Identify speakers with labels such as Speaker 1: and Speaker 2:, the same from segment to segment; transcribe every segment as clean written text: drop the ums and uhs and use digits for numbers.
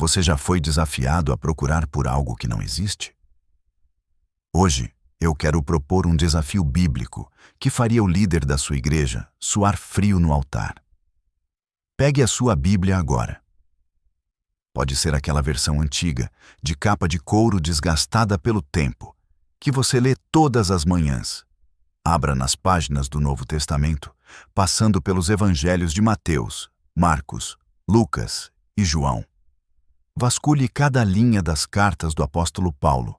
Speaker 1: Você já foi desafiado a procurar por algo que não existe? Hoje, eu quero propor um desafio bíblico que faria o líder da sua igreja suar frio no altar. Pegue a sua Bíblia agora. Pode ser aquela versão antiga, de capa de couro desgastada pelo tempo, que você lê todas as manhãs. Abra nas páginas do Novo Testamento, passando pelos evangelhos de Mateus, Marcos, Lucas e João. Vasculhe cada linha das cartas do apóstolo Paulo,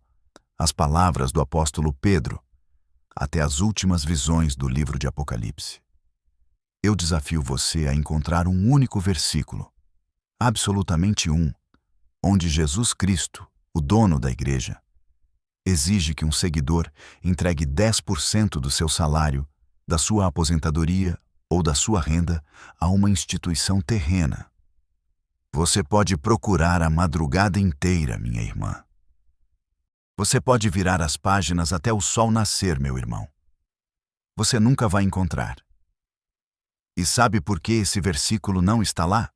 Speaker 1: as palavras do apóstolo Pedro, até as últimas visões do livro de Apocalipse. Eu desafio você a encontrar um único versículo, absolutamente um, onde Jesus Cristo, o dono da igreja, exige que um seguidor entregue 10% do seu salário, da sua aposentadoria ou da sua renda a uma instituição terrena. Você pode procurar a madrugada inteira, minha irmã. Você pode virar as páginas até o sol nascer, meu irmão. Você nunca vai encontrar. E sabe por que esse versículo não está lá?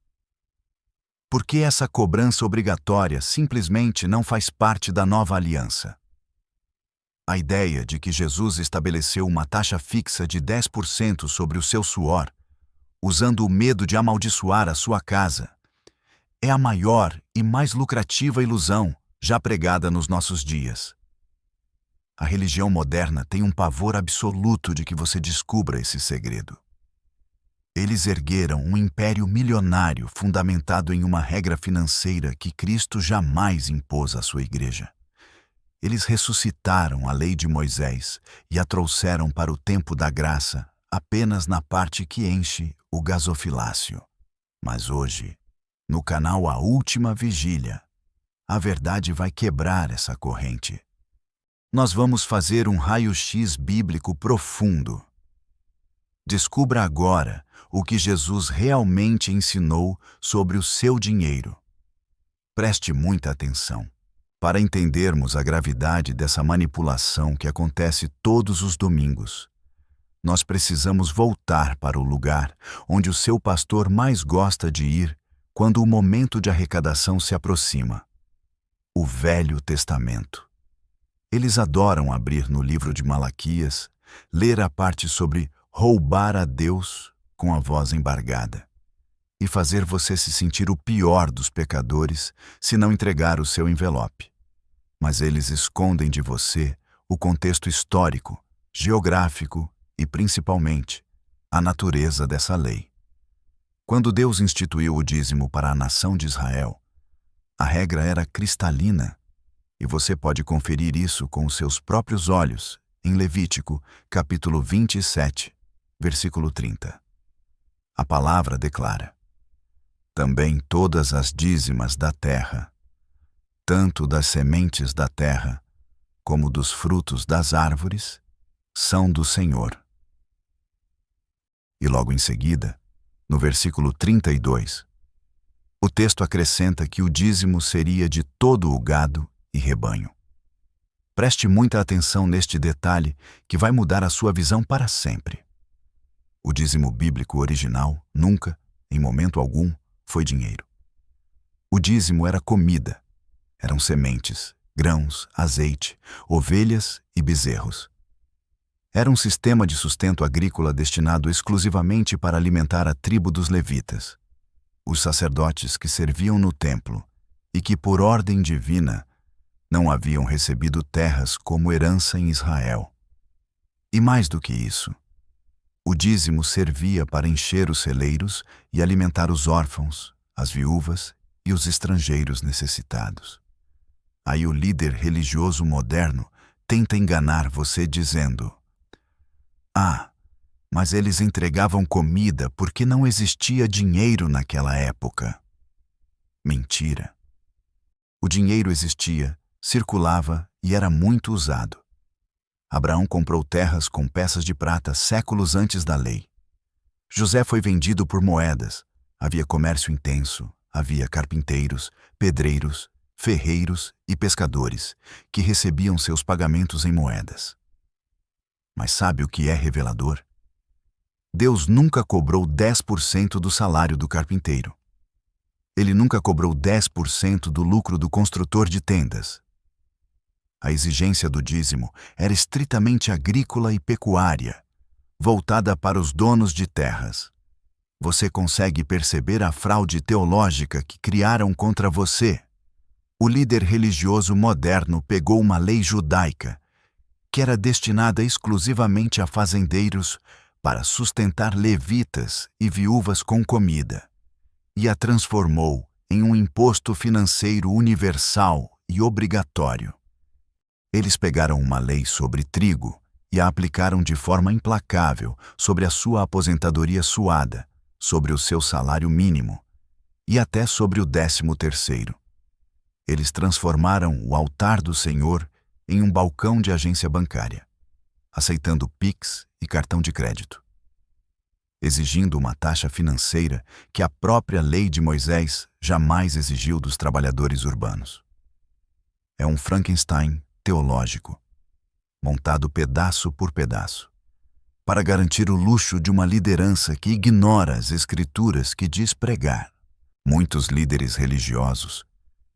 Speaker 1: Porque essa cobrança obrigatória simplesmente não faz parte da nova aliança. A ideia de que Jesus estabeleceu uma taxa fixa de 10% sobre o seu suor, usando o medo de amaldiçoar a sua casa, é a maior e mais lucrativa ilusão já pregada nos nossos dias. A religião moderna tem um pavor absoluto de que você descubra esse segredo. Eles ergueram um império milionário fundamentado em uma regra financeira que Cristo jamais impôs à sua igreja. Eles ressuscitaram a lei de Moisés e a trouxeram para o tempo da graça apenas na parte que enche o gasofilácio. Mas hoje, no canal A Última Vigília, a verdade vai quebrar essa corrente. Nós vamos fazer um raio-x bíblico profundo. Descubra agora o que Jesus realmente ensinou sobre o seu dinheiro. Preste muita atenção. Para entendermos a gravidade dessa manipulação que acontece todos os domingos, nós precisamos voltar para o lugar onde o seu pastor mais gosta de ir quando o momento de arrecadação se aproxima: o Velho Testamento. Eles adoram abrir no livro de Malaquias, ler a parte sobre roubar a Deus com a voz embargada e fazer você se sentir o pior dos pecadores se não entregar o seu envelope. Mas eles escondem de você o contexto histórico, geográfico e, principalmente, a natureza dessa lei. Quando Deus instituiu o dízimo para a nação de Israel, a regra era cristalina, e você pode conferir isso com os seus próprios olhos em Levítico, capítulo 27, versículo 30. A palavra declara: também todas as dízimas da terra, tanto das sementes da terra como dos frutos das árvores, são do Senhor. E logo em seguida, no versículo 32, o texto acrescenta que o dízimo seria de todo o gado e rebanho. Preste muita atenção neste detalhe que vai mudar a sua visão para sempre. O dízimo bíblico original nunca, em momento algum, foi dinheiro. O dízimo era comida. Eram sementes, grãos, azeite, ovelhas e bezerros. Era um sistema de sustento agrícola destinado exclusivamente para alimentar a tribo dos levitas, os sacerdotes que serviam no templo e que, por ordem divina, não haviam recebido terras como herança em Israel. E mais do que isso, o dízimo servia para encher os celeiros e alimentar os órfãos, as viúvas e os estrangeiros necessitados. Aí o líder religioso moderno tenta enganar você dizendo: ah, mas eles entregavam comida porque não existia dinheiro naquela época. Mentira. O dinheiro existia, circulava e era muito usado. Abraão comprou terras com peças de prata séculos antes da lei. José foi vendido por moedas. Havia comércio intenso, havia carpinteiros, pedreiros, ferreiros e pescadores que recebiam seus pagamentos em moedas. Mas sabe o que é revelador? Deus nunca cobrou 10% do salário do carpinteiro. Ele nunca cobrou 10% do lucro do construtor de tendas. A exigência do dízimo era estritamente agrícola e pecuária, voltada para os donos de terras. Você consegue perceber a fraude teológica que criaram contra você? O líder religioso moderno pegou uma lei judaica, que era destinada exclusivamente a fazendeiros para sustentar levitas e viúvas com comida, e a transformou em um imposto financeiro universal e obrigatório. Eles pegaram uma lei sobre trigo e a aplicaram de forma implacável sobre a sua aposentadoria suada, sobre o seu salário mínimo e até sobre o 13º. Eles transformaram o altar do Senhor em um balcão de agência bancária, aceitando Pix e cartão de crédito, exigindo uma taxa financeira que a própria lei de Moisés jamais exigiu dos trabalhadores urbanos. É um Frankenstein teológico, montado pedaço por pedaço, para garantir o luxo de uma liderança que ignora as escrituras que diz pregar. Muitos líderes religiosos,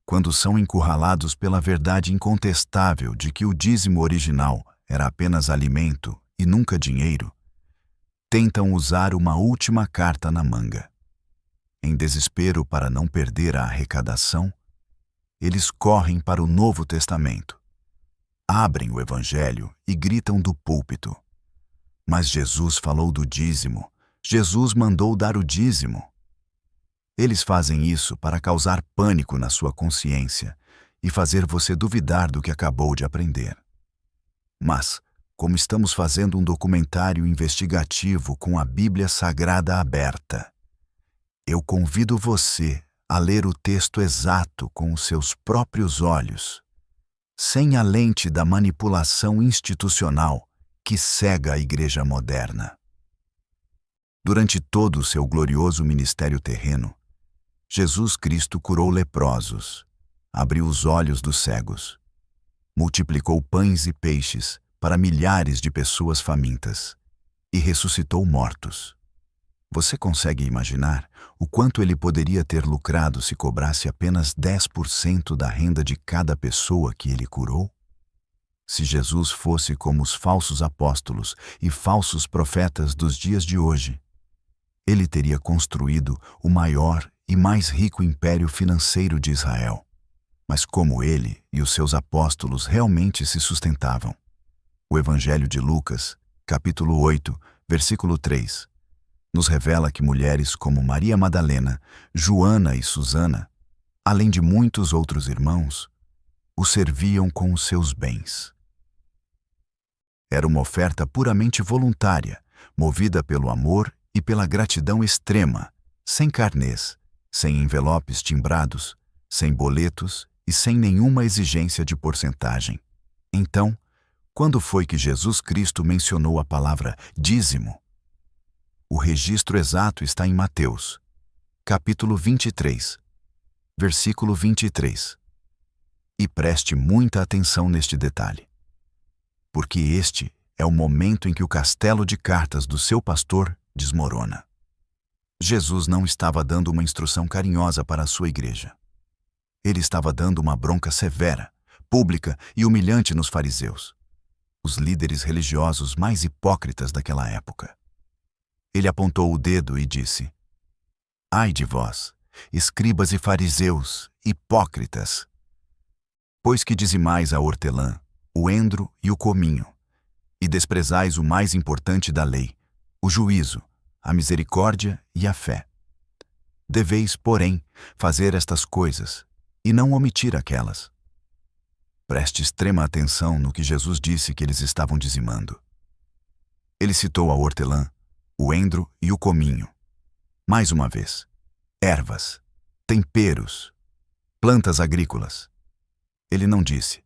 Speaker 1: quando são encurralados pela verdade incontestável de que o dízimo original era apenas alimento e nunca dinheiro, tentam usar uma última carta na manga. Em desespero para não perder a arrecadação, eles correm para o Novo Testamento, abrem o Evangelho e gritam do púlpito: mas Jesus falou do dízimo, Jesus mandou dar o dízimo. Eles fazem isso para causar pânico na sua consciência e fazer você duvidar do que acabou de aprender. Mas, como estamos fazendo um documentário investigativo com a Bíblia Sagrada aberta, eu convido você a ler o texto exato com os seus próprios olhos, sem a lente da manipulação institucional que cega a igreja moderna. Durante todo o seu glorioso ministério terreno, Jesus Cristo curou leprosos, abriu os olhos dos cegos, multiplicou pães e peixes para milhares de pessoas famintas e ressuscitou mortos. Você consegue imaginar o quanto ele poderia ter lucrado se cobrasse apenas 10% da renda de cada pessoa que ele curou? Se Jesus fosse como os falsos apóstolos e falsos profetas dos dias de hoje, ele teria construído o maior e mais rico império financeiro de Israel. Mas como ele e os seus apóstolos realmente se sustentavam? O Evangelho de Lucas, capítulo 8, versículo 3, nos revela que mulheres como Maria Madalena, Joana e Susana, além de muitos outros irmãos, o serviam com os seus bens. Era uma oferta puramente voluntária, movida pelo amor e pela gratidão extrema, sem carnês, sem envelopes timbrados, sem boletos e sem nenhuma exigência de porcentagem. Então, quando foi que Jesus Cristo mencionou a palavra dízimo? O registro exato está em Mateus, capítulo 23, versículo 23. E preste muita atenção neste detalhe, porque este é o momento em que o castelo de cartas do seu pastor desmorona. Jesus não estava dando uma instrução carinhosa para a sua igreja. Ele estava dando uma bronca severa, pública e humilhante nos fariseus, os líderes religiosos mais hipócritas daquela época. Ele apontou o dedo e disse: ai de vós, escribas e fariseus, hipócritas! Pois que dizimais a hortelã, o endro e o cominho, e desprezais o mais importante da lei, o juízo, a misericórdia e a fé. Deveis, porém, fazer estas coisas, e não omitir aquelas. Preste extrema atenção no que Jesus disse que eles estavam dizimando. Ele citou a hortelã, o endro e o cominho. Mais uma vez, ervas, temperos, plantas agrícolas. Ele não disse: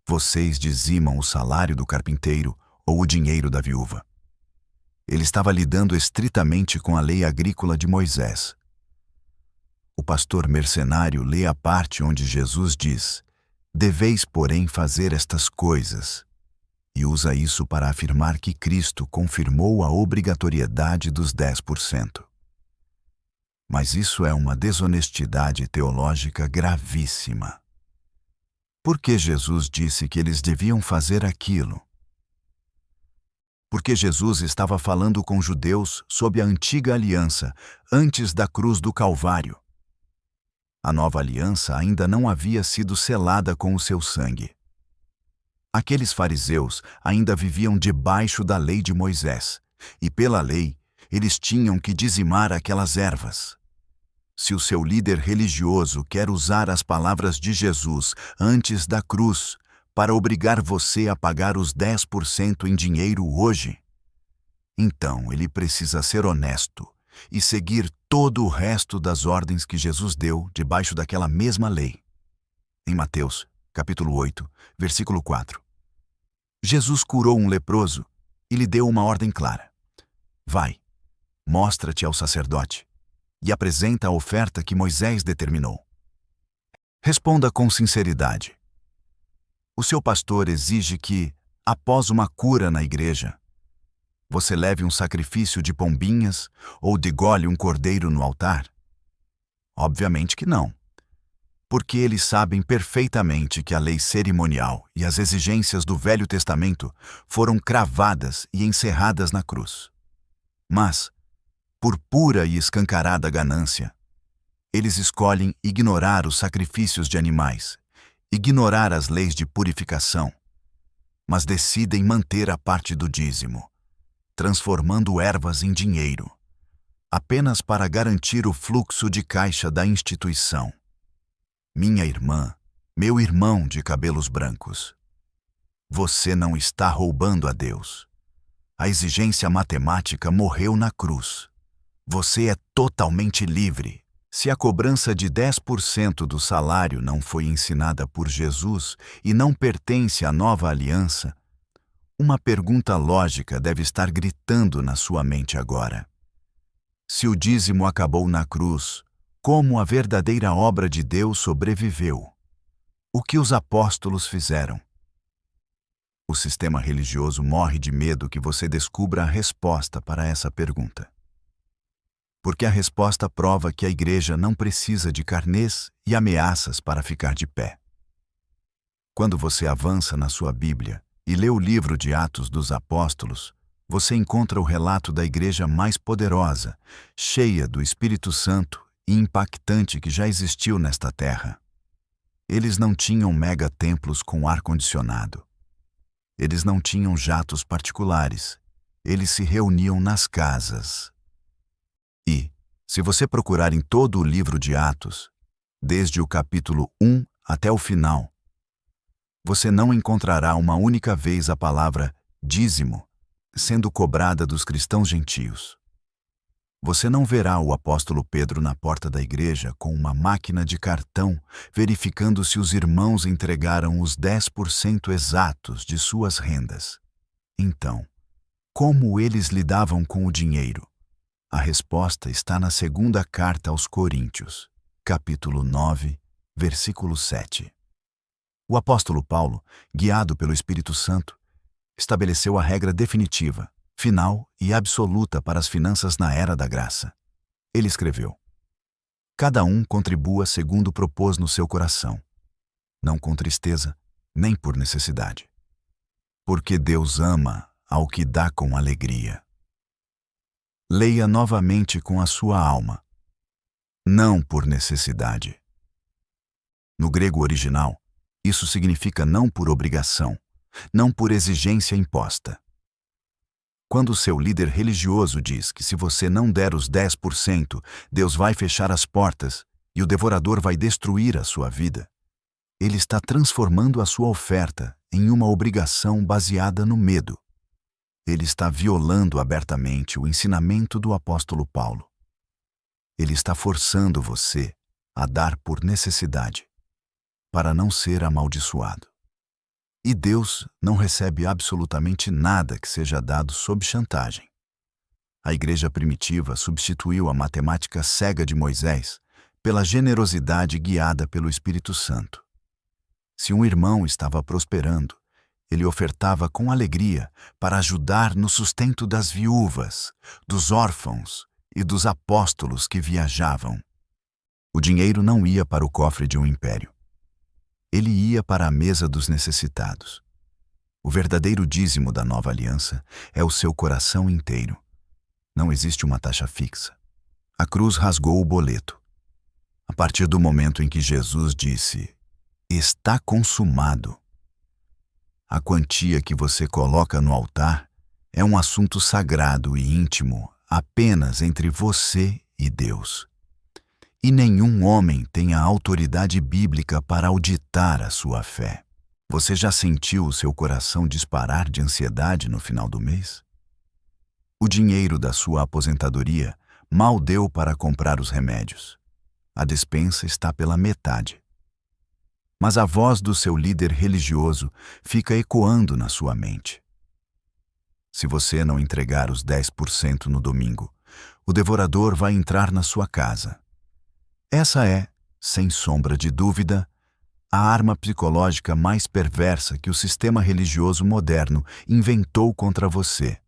Speaker 1: vocês dizimam o salário do carpinteiro ou o dinheiro da viúva. Ele estava lidando estritamente com a lei agrícola de Moisés. O pastor mercenário lê a parte onde Jesus diz: deveis, porém, fazer estas coisas, e usa isso para afirmar que Cristo confirmou a obrigatoriedade dos 10%. Mas isso é uma desonestidade teológica gravíssima. Por que Jesus disse que eles deviam fazer aquilo? Porque Jesus estava falando com judeus sob a antiga aliança, antes da cruz do Calvário. A nova aliança ainda não havia sido selada com o seu sangue. Aqueles fariseus ainda viviam debaixo da lei de Moisés, e pela lei, eles tinham que dizimar aquelas ervas. Se o seu líder religioso quer usar as palavras de Jesus antes da cruz para obrigar você a pagar os 10% em dinheiro hoje, então ele precisa ser honesto e seguir todo o resto das ordens que Jesus deu debaixo daquela mesma lei. Em Mateus, capítulo 8, versículo 4. Jesus curou um leproso e lhe deu uma ordem clara. Vai, mostra-te ao sacerdote e apresenta a oferta que Moisés determinou. Responda com sinceridade. O seu pastor exige que, após uma cura na igreja, você leve um sacrifício de pombinhas ou degole um cordeiro no altar? Obviamente que não. Porque eles sabem perfeitamente que a lei cerimonial e as exigências do Velho Testamento foram cravadas e encerradas na cruz. Mas, por pura e escancarada ganância, eles escolhem ignorar os sacrifícios de animais, ignorar as leis de purificação, mas decidem manter a parte do dízimo, transformando ervas em dinheiro, apenas para garantir o fluxo de caixa da instituição. Minha irmã, meu irmão de cabelos brancos, você não está roubando a Deus. A exigência matemática morreu na cruz. Você é totalmente livre. Se a cobrança de 10% do salário não foi ensinada por Jesus e não pertence à nova aliança, uma pergunta lógica deve estar gritando na sua mente agora. Se o dízimo acabou na cruz, como a verdadeira obra de Deus sobreviveu? O que os apóstolos fizeram? O sistema religioso morre de medo que você descubra a resposta para essa pergunta. Porque a resposta prova que a igreja não precisa de carnês e ameaças para ficar de pé. Quando você avança na sua Bíblia e lê o livro de Atos dos Apóstolos, você encontra o relato da igreja mais poderosa, cheia do Espírito Santo e impactante que já existiu nesta terra. Eles não tinham mega-templos com ar-condicionado. Eles não tinham jatos particulares. Eles se reuniam nas casas. E, se você procurar em todo o livro de Atos, desde o capítulo 1 até o final, você não encontrará uma única vez a palavra dízimo sendo cobrada dos cristãos gentios. Você não verá o apóstolo Pedro na porta da igreja com uma máquina de cartão verificando se os irmãos entregaram os 10% exatos de suas rendas. Então, como eles lidavam com o dinheiro? A resposta está na segunda carta aos Coríntios, capítulo 9, versículo 7. O apóstolo Paulo, guiado pelo Espírito Santo, estabeleceu a regra definitiva, final e absoluta para as finanças na era da graça. Ele escreveu: cada um contribua segundo propôs no seu coração, não com tristeza, nem por necessidade. Porque Deus ama ao que dá com alegria. Leia novamente com a sua alma, não por necessidade. No grego original, isso significa não por obrigação, não por exigência imposta. Quando o seu líder religioso diz que se você não der os 10%, Deus vai fechar as portas e o devorador vai destruir a sua vida, ele está transformando a sua oferta em uma obrigação baseada no medo. Ele está violando abertamente o ensinamento do apóstolo Paulo. Ele está forçando você a dar por necessidade, para não ser amaldiçoado. E Deus não recebe absolutamente nada que seja dado sob chantagem. A igreja primitiva substituiu a matemática cega de Moisés pela generosidade guiada pelo Espírito Santo. Se um irmão estava prosperando, ele ofertava com alegria para ajudar no sustento das viúvas, dos órfãos e dos apóstolos que viajavam. O dinheiro não ia para o cofre de um império. Ele ia para a mesa dos necessitados. O verdadeiro dízimo da nova aliança é o seu coração inteiro. Não existe uma taxa fixa. A cruz rasgou o boleto. A partir do momento em que Jesus disse, "Está consumado", a quantia que você coloca no altar é um assunto sagrado e íntimo apenas entre você e Deus. E nenhum homem tem a autoridade bíblica para auditar a sua fé. Você já sentiu o seu coração disparar de ansiedade no final do mês? O dinheiro da sua aposentadoria mal deu para comprar os remédios. A despensa está pela metade. Mas a voz do seu líder religioso fica ecoando na sua mente. Se você não entregar os 10% no domingo, o devorador vai entrar na sua casa. Essa é, sem sombra de dúvida, a arma psicológica mais perversa que o sistema religioso moderno inventou contra você.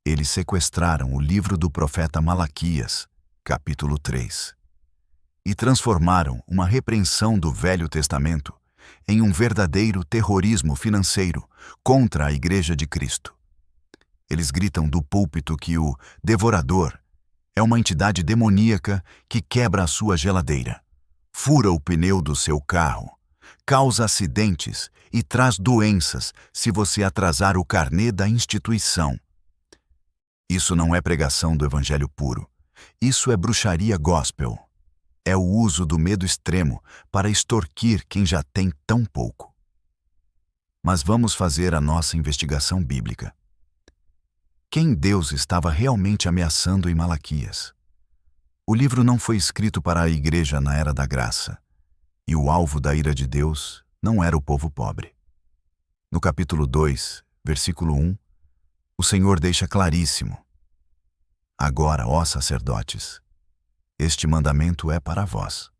Speaker 1: Eles sequestraram o livro do profeta Malaquias, capítulo 3, e transformaram uma repreensão do Velho Testamento em um verdadeiro terrorismo financeiro contra a Igreja de Cristo. Eles gritam do púlpito que o devorador é uma entidade demoníaca que quebra a sua geladeira, fura o pneu do seu carro, causa acidentes e traz doenças se você atrasar o carnê da instituição. Isso não é pregação do evangelho puro. Isso é bruxaria gospel. É o uso do medo extremo para extorquir quem já tem tão pouco. Mas vamos fazer a nossa investigação bíblica. Quem Deus estava realmente ameaçando em Malaquias? O livro não foi escrito para a igreja na Era da Graça, e o alvo da ira de Deus não era o povo pobre. No capítulo 2, versículo 1, o Senhor deixa claríssimo: "Agora, ó sacerdotes, este mandamento é para vós."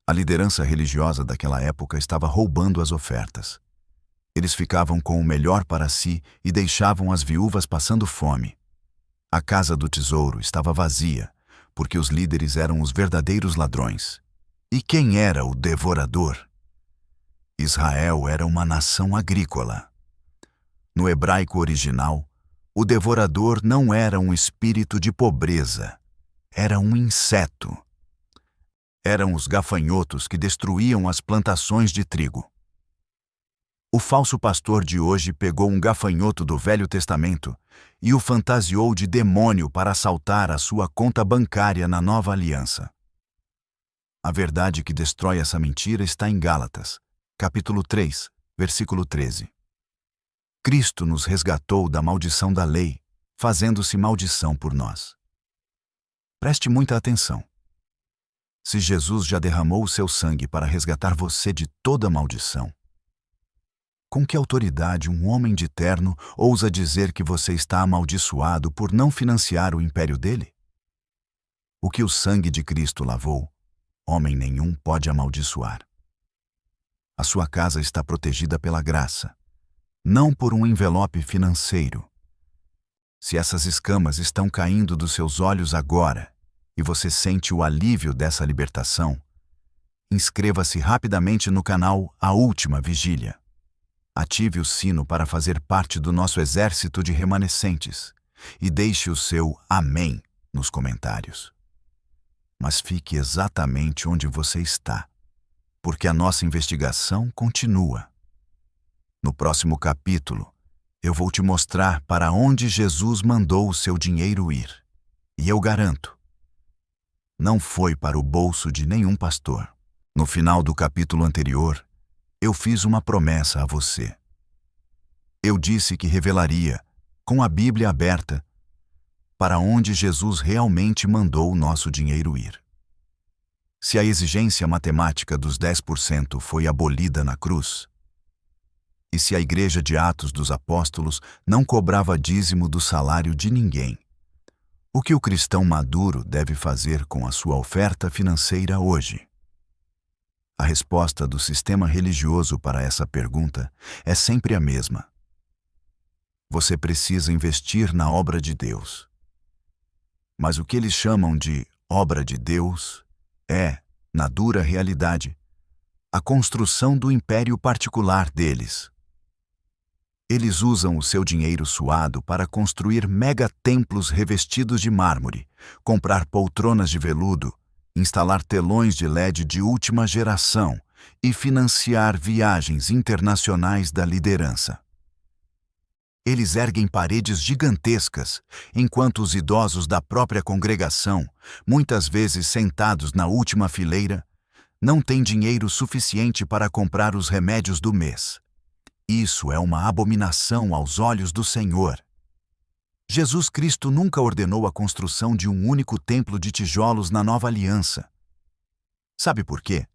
Speaker 1: A liderança religiosa daquela época estava roubando as ofertas. Eles ficavam com o melhor para si e deixavam as viúvas passando fome. A casa do tesouro estava vazia, porque os líderes eram os verdadeiros ladrões. E quem era o devorador? Israel era uma nação agrícola. No hebraico original, o devorador não era um espírito de pobreza, era um inseto. Eram os gafanhotos que destruíam as plantações de trigo. O falso pastor de hoje pegou um gafanhoto do Velho Testamento e o fantasiou de demônio para assaltar a sua conta bancária na Nova Aliança. A verdade que destrói essa mentira está em Gálatas, capítulo 3, versículo 13. Cristo nos resgatou da maldição da lei, fazendo-se maldição por nós. Preste muita atenção. Se Jesus já derramou o seu sangue para resgatar você de toda maldição, com que autoridade um homem de terno ousa dizer que você está amaldiçoado por não financiar o império dele? O que o sangue de Cristo lavou, homem nenhum pode amaldiçoar. A sua casa está protegida pela graça, não por um envelope financeiro. Se essas escamas estão caindo dos seus olhos agora e você sente o alívio dessa libertação, inscreva-se rapidamente no canal A Última Vigília. Ative o sino para fazer parte do nosso exército de remanescentes e deixe o seu amém nos comentários. Mas fique exatamente onde você está, porque a nossa investigação continua. No próximo capítulo, eu vou te mostrar para onde Jesus mandou o seu dinheiro ir. E eu garanto, não foi para o bolso de nenhum pastor. No final do capítulo anterior, eu fiz uma promessa a você. Eu disse que revelaria, com a Bíblia aberta, para onde Jesus realmente mandou o nosso dinheiro ir. Se a exigência matemática dos 10% foi abolida na cruz, e se a Igreja de Atos dos Apóstolos não cobrava dízimo do salário de ninguém, o que o cristão maduro deve fazer com a sua oferta financeira hoje? A resposta do sistema religioso para essa pergunta é sempre a mesma. Você precisa investir na obra de Deus. Mas o que eles chamam de obra de Deus é, na dura realidade, a construção do império particular deles. Eles usam o seu dinheiro suado para construir megatemplos revestidos de mármore, comprar poltronas de veludo, instalar telões de LED de última geração e financiar viagens internacionais da liderança. Eles erguem paredes gigantescas, enquanto os idosos da própria congregação, muitas vezes sentados na última fileira, não têm dinheiro suficiente para comprar os remédios do mês. Isso é uma abominação aos olhos do Senhor. Jesus Cristo nunca ordenou a construção de um único templo de tijolos na Nova Aliança. Sabe por quê?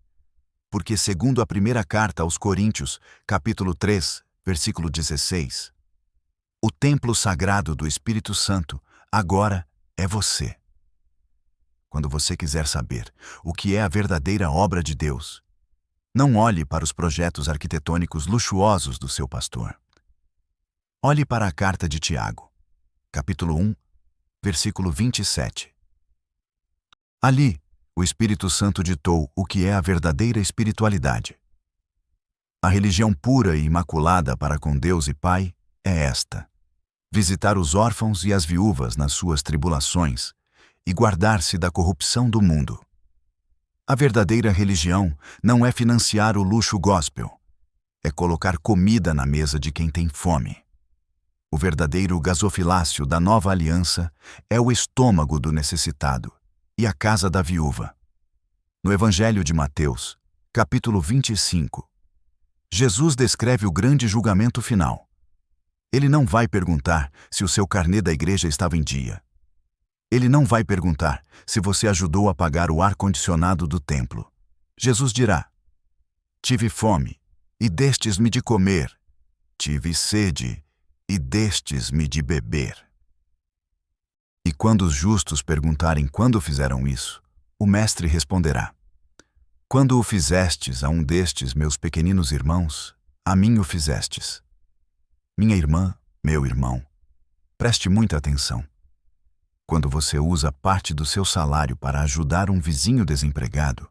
Speaker 1: Porque, segundo a primeira carta aos Coríntios, capítulo 3, versículo 16, o templo sagrado do Espírito Santo agora é você. Quando você quiser saber o que é a verdadeira obra de Deus, não olhe para os projetos arquitetônicos luxuosos do seu pastor. Olhe para a carta de Tiago, capítulo 1, versículo 27. Ali, o Espírito Santo ditou o que é a verdadeira espiritualidade. A religião pura e imaculada para com Deus e Pai é esta: visitar os órfãos e as viúvas nas suas tribulações e guardar-se da corrupção do mundo. A verdadeira religião não é financiar o luxo gospel, é colocar comida na mesa de quem tem fome. O verdadeiro gasofilácio da nova aliança é o estômago do necessitado e a casa da viúva. No Evangelho de Mateus, capítulo 25, Jesus descreve o grande julgamento final. Ele não vai perguntar se o seu carnê da igreja estava em dia. Ele não vai perguntar se você ajudou a pagar o ar-condicionado do templo. Jesus dirá: tive fome, e destes-me de comer. Tive sede, e destes-me de beber. E quando os justos perguntarem quando fizeram isso, o Mestre responderá: quando o fizestes a um destes meus pequeninos irmãos, a mim o fizestes. Minha irmã, meu irmão, preste muita atenção. Quando você usa parte do seu salário para ajudar um vizinho desempregado,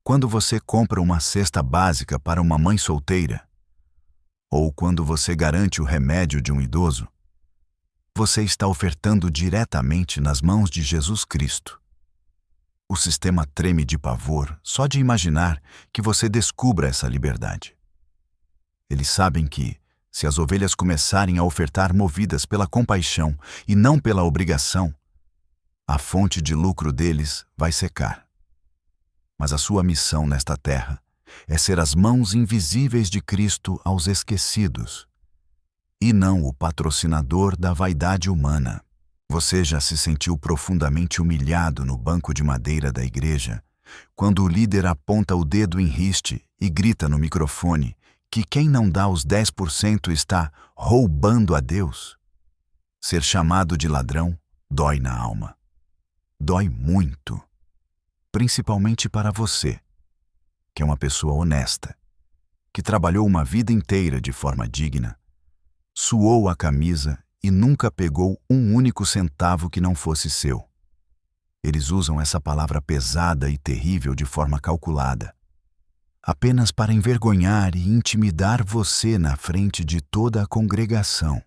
Speaker 1: quando você compra uma cesta básica para uma mãe solteira, ou quando você garante o remédio de um idoso, você está ofertando diretamente nas mãos de Jesus Cristo. O sistema treme de pavor só de imaginar que você descubra essa liberdade. Eles sabem que, se as ovelhas começarem a ofertar movidas pela compaixão e não pela obrigação, a fonte de lucro deles vai secar. Mas a sua missão nesta terra é ser as mãos invisíveis de Cristo aos esquecidos, e não o patrocinador da vaidade humana. Você já se sentiu profundamente humilhado no banco de madeira da igreja, quando o líder aponta o dedo em riste e grita no microfone que quem não dá os 10% está roubando a Deus? Ser chamado de ladrão dói na alma. Dói muito. Principalmente para você, que é uma pessoa honesta, que trabalhou uma vida inteira de forma digna, suou a camisa e nunca pegou um único centavo que não fosse seu. Eles usam essa palavra pesada e terrível de forma calculada, apenas para envergonhar e intimidar você na frente de toda a congregação.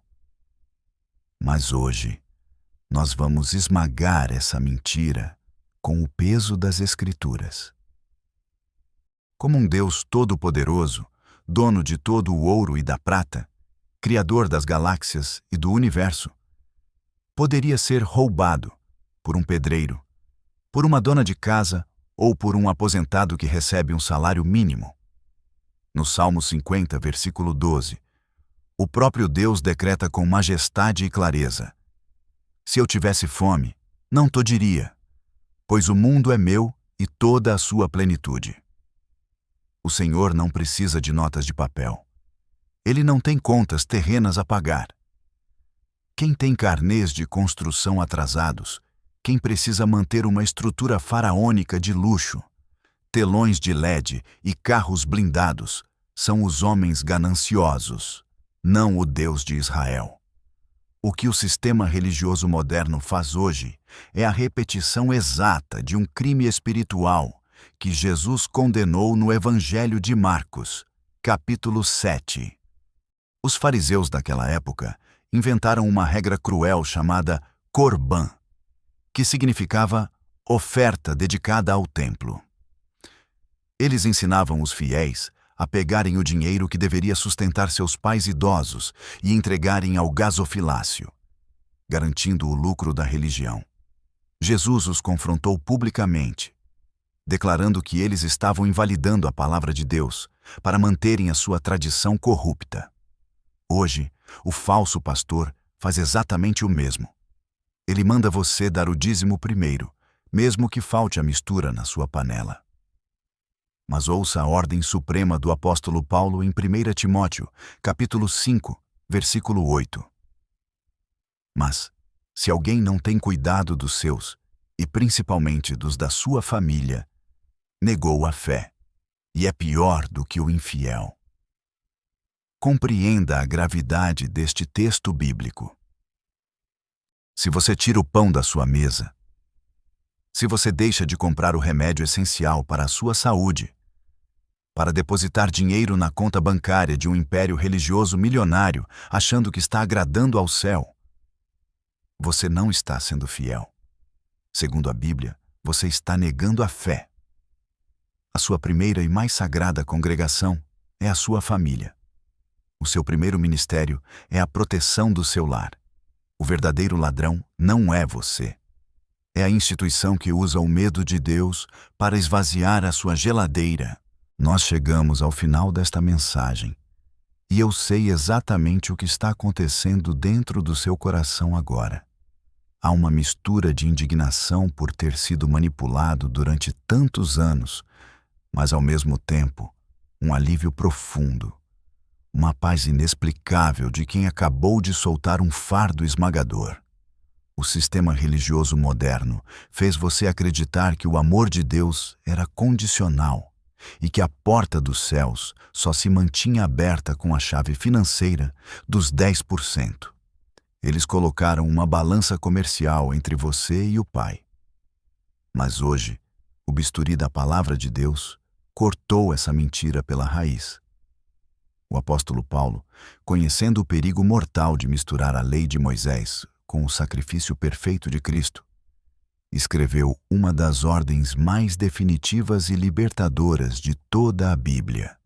Speaker 1: Mas hoje, nós vamos esmagar essa mentira com o peso das Escrituras. Como um Deus todo-poderoso, dono de todo o ouro e da prata, criador das galáxias e do universo, poderia ser roubado por um pedreiro, por uma dona de casa ou por um aposentado que recebe um salário mínimo. No Salmo 50, versículo 12, o próprio Deus decreta com majestade e clareza: se eu tivesse fome, não todiria, pois o mundo é meu e toda a sua plenitude. O Senhor não precisa de notas de papel. Ele não tem contas terrenas a pagar. Quem tem carnês de construção atrasados, quem precisa manter uma estrutura faraônica de luxo, telões de LED e carros blindados, são os homens gananciosos, não o Deus de Israel. O que o sistema religioso moderno faz hoje é a repetição exata de um crime espiritual que Jesus condenou no Evangelho de Marcos, capítulo 7. Os fariseus daquela época inventaram uma regra cruel chamada Corban, que significava oferta dedicada ao templo. Eles ensinavam os fiéis a pegarem o dinheiro que deveria sustentar seus pais idosos e entregarem ao gasofilácio, garantindo o lucro da religião. Jesus os confrontou publicamente, declarando que eles estavam invalidando a palavra de Deus para manterem a sua tradição corrupta. Hoje, o falso pastor faz exatamente o mesmo. Ele manda você dar o dízimo primeiro, mesmo que falte a mistura na sua panela. Mas ouça a ordem suprema do apóstolo Paulo em 1 Timóteo, capítulo 5, versículo 8. Mas, se alguém não tem cuidado dos seus, e principalmente dos da sua família, negou a fé, e é pior do que o infiel. Compreenda a gravidade deste texto bíblico. Se você tira o pão da sua mesa, se você deixa de comprar o remédio essencial para a sua saúde, para depositar dinheiro na conta bancária de um império religioso milionário, achando que está agradando ao céu, você não está sendo fiel. Segundo a Bíblia, você está negando a fé. A sua primeira e mais sagrada congregação é a sua família. O seu primeiro ministério é a proteção do seu lar. O verdadeiro ladrão não é você. É a instituição que usa o medo de Deus para esvaziar a sua geladeira. Nós chegamos ao final desta mensagem e eu sei exatamente o que está acontecendo dentro do seu coração agora. Há uma mistura de indignação por ter sido manipulado durante tantos anos, mas ao mesmo tempo, um alívio profundo, uma paz inexplicável de quem acabou de soltar um fardo esmagador. O sistema religioso moderno fez você acreditar que o amor de Deus era condicional e que a porta dos céus só se mantinha aberta com a chave financeira dos 10%. Eles colocaram uma balança comercial entre você e o Pai. Mas hoje, o bisturi da palavra de Deus cortou essa mentira pela raiz. O apóstolo Paulo, conhecendo o perigo mortal de misturar a lei de Moisés com o sacrifício perfeito de Cristo, escreveu uma das ordens mais definitivas e libertadoras de toda a Bíblia.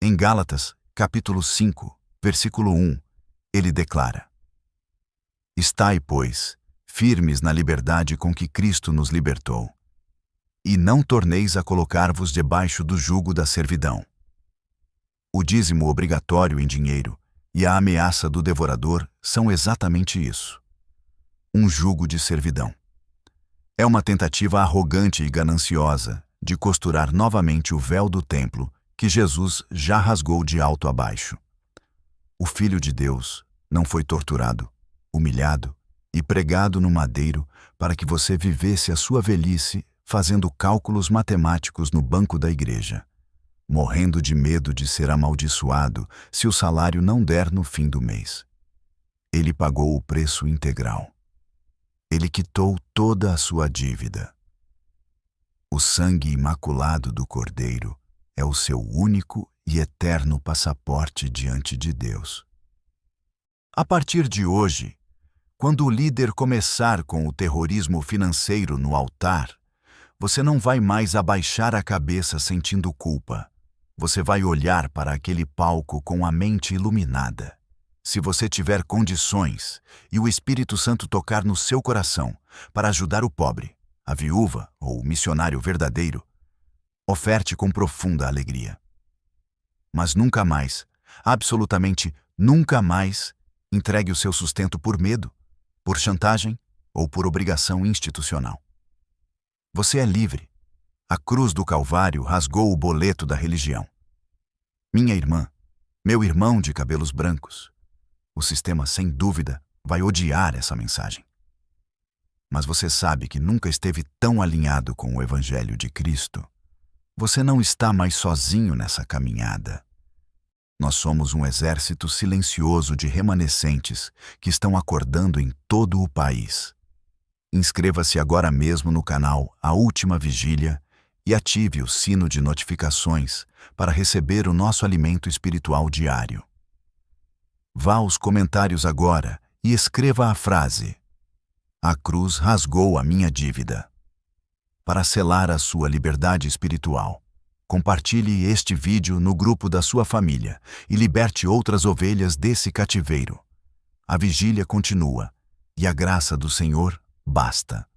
Speaker 1: Em Gálatas, capítulo 5, versículo 1, ele declara: Estai, pois, firmes na liberdade com que Cristo nos libertou, e não torneis a colocar-vos debaixo do jugo da servidão. O dízimo obrigatório em dinheiro e a ameaça do devorador são exatamente isso: um jugo de servidão. É uma tentativa arrogante e gananciosa de costurar novamente o véu do templo que Jesus já rasgou de alto a baixo. O Filho de Deus não foi torturado, humilhado e pregado no madeiro para que você vivesse a sua velhice fazendo cálculos matemáticos no banco da igreja, morrendo de medo de ser amaldiçoado se o salário não der no fim do mês. Ele pagou o preço integral. Ele quitou toda a sua dívida. O sangue imaculado do Cordeiro é o seu único e eterno passaporte diante de Deus. A partir de hoje, quando o líder começar com o terrorismo financeiro no altar, você não vai mais abaixar a cabeça sentindo culpa. Você vai olhar para aquele palco com a mente iluminada. Se você tiver condições e o Espírito Santo tocar no seu coração para ajudar o pobre, a viúva ou o missionário verdadeiro, oferte com profunda alegria. Mas nunca mais, absolutamente nunca mais, entregue o seu sustento por medo, por chantagem ou por obrigação institucional. Você é livre. A cruz do Calvário rasgou o boleto da religião. Minha irmã, meu irmão de cabelos brancos, o sistema, sem dúvida, vai odiar essa mensagem. Mas você sabe que nunca esteve tão alinhado com o Evangelho de Cristo. Você não está mais sozinho nessa caminhada. Nós somos um exército silencioso de remanescentes que estão acordando em todo o país. Inscreva-se agora mesmo no canal A Última Vigília e ative o sino de notificações para receber o nosso alimento espiritual diário. Vá aos comentários agora e escreva a frase: "A cruz rasgou a minha dívida", para selar a sua liberdade espiritual. Compartilhe este vídeo no grupo da sua família e liberte outras ovelhas desse cativeiro. A vigília continua e a graça do Senhor basta.